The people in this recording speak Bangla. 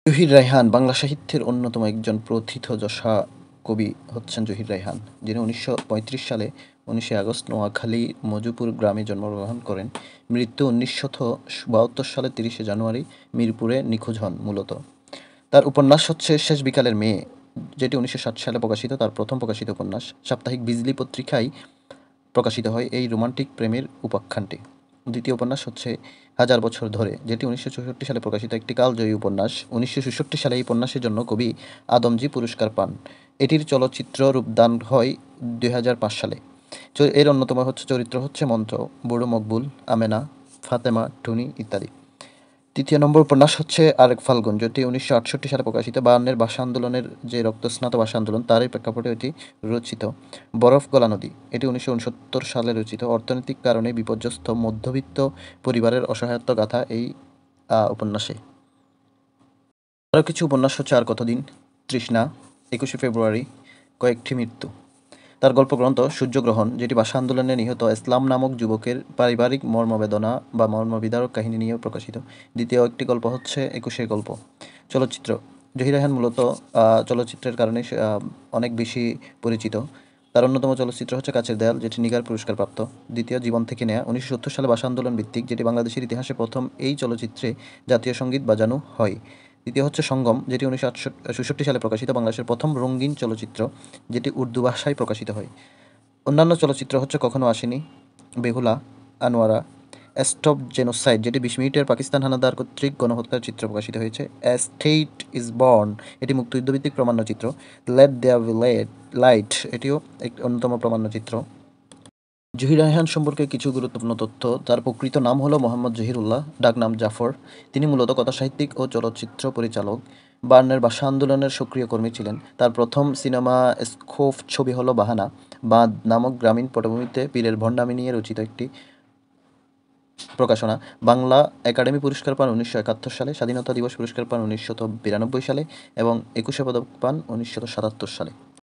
জহির রায়হান বাংলা সাহিত্যের অন্যতম একজন প্রথিতযশা কবি হচ্ছেন জহির রায়হান, যিনি ১৯৩৫ সালে ১৯ আগস্ট নোয়াখালী মজুপুর গ্রামে জন্মগ্রহণ করেন। মৃত্যু ১৯৭২ সালের ৩০ জানুয়ারি মিরপুরে নিখোঁজ হন মূলত। তার উপন্যাস হচ্ছে শেষ বিকালের মেয়ে, যেটি ১৯৬০ সালে প্রকাশিত, তার প্রথম প্রকাশিত উপন্যাস। সাপ্তাহিক বিজলি পত্রিকায় প্রকাশিত হয় এই রোমান্টিক প্রেমের উপাখ্যানটি। দ্বিতীয় উপন্যাস হচ্ছে হাজার বছর ধরে, যেটি ১৯৬৪ সালে প্রকাশিত একটি কালজয়ী উপন্যাস। ১৯৬৬ সালে এই উপন্যাসের জন্য কবি আদমজী পুরস্কার পান। এটির চলচ্চিত্র রূপদান হয় ২০০৫ সালে। এর অন্যতম চরিত্র হচ্ছে মন্ত্র, বুড়ো মকবুল, আমেনা, ফাতেমা, টুনি ইত্যাদি। তৃতীয় নম্বর উপন্যাস হচ্ছে আরেক ফাল্গুন, যেটি ১৯৬৮ সালে প্রকাশিত। বায়ান্নের ভাষা আন্দোলনের যে রক্তস্নাত ভাষা আন্দোলন, তারই প্রেক্ষাপটে এটি রচিত। বরফ গলা নদী, এটি ১৯৬৯ সালে রচিত। অর্থনৈতিক কারণে বিপর্যস্ত মধ্যবিত্ত পরিবারের অসহায়ত্ব গাথা এই উপন্যাসে। আরও কিছু উপন্যাস হচ্ছে আর কতদিন, তৃষ্ণা, ২১শে ফেব্রুয়ারি, কয়েকটি মৃত্যু। তার গল্পগ্রন্থ সূর্যগ্রহণ, যেটি ভাষা আন্দোলনে নিহত ইসলাম নামক যুবকের পারিবারিক মর্মবেদনা বা মর্মবিদারক কাহিনী নিয়ে প্রকাশিত। দ্বিতীয় একটি গল্প হচ্ছে ২১-এর গল্প। চলচ্চিত্র, জহির রায়হান মূলত চলচ্চিত্রের কারণে অনেক বেশি পরিচিত। তার অন্যতম চলচ্চিত্র হচ্ছে কাচের দেয়াল, যেটি নিগার পুরস্কার প্রাপ্ত। দ্বিতীয় জীবন থেকে নেয়া, ১৯৭০ সালে ভাষা আন্দোলন ভিত্তিক, যেটি বাংলাদেশের ইতিহাসে প্রথম এই চলচ্চিত্রে জাতীয় সঙ্গীত বাজানো হয়। দ্বিতীয় হচ্ছে সঙ্গম, যেটি ১৯৬৬ সালে প্রকাশিত, বাংলাদেশের প্রথম রঙিন চলচ্চিত্র, যেটি উর্দু ভাষায় প্রকাশিত হয়। অন্যান্য চলচ্চিত্র হচ্ছে কখনো আসেনি, বেহুলা, আনোয়ারা, স্টপ জেনোসাইড, যেটি ২০ মিনিটের পাকিস্তান হানাদার কর্তৃক গণহত্যার চিত্র প্রকাশিত হয়েছে। এ স্টেট ইজ বর্ন, এটি মুক্তিযুদ্ধভিত্তিক প্রামাণ্যচিত্র। লেট দেয়ার বি লাইট, এটিও একটি অন্যতম প্রামাণ্যচিত্র। জহির রায়হান সম্পর্কে কিছু গুরুত্বপূর্ণ তথ্য। তার প্রকৃত নাম হলো মোহাম্মদ জহিরুল্লাহ, ডাকনাম জাফর। তিনি মূলত কথাসাহিত্যিক ও চলচ্চিত্র পরিচালক। বায়ান্নের ভাষা আন্দোলনের সক্রিয় কর্মী ছিলেন। তার প্রথম সিনেমা স্কোপ ছবি হলো বাহানা। বাঁধ নামক গ্রামীণ পটভূমিতে পীরের ভণ্ডামি নিয়ে রচিত একটি প্রকাশনা। বাংলা একাডেমি পুরস্কার পান ১৯৭১ সালে, স্বাধীনতা দিবস পুরস্কার পান ১৯৯২ সালে এবং ২১শে পদক পান ১৯৭৭ সালে।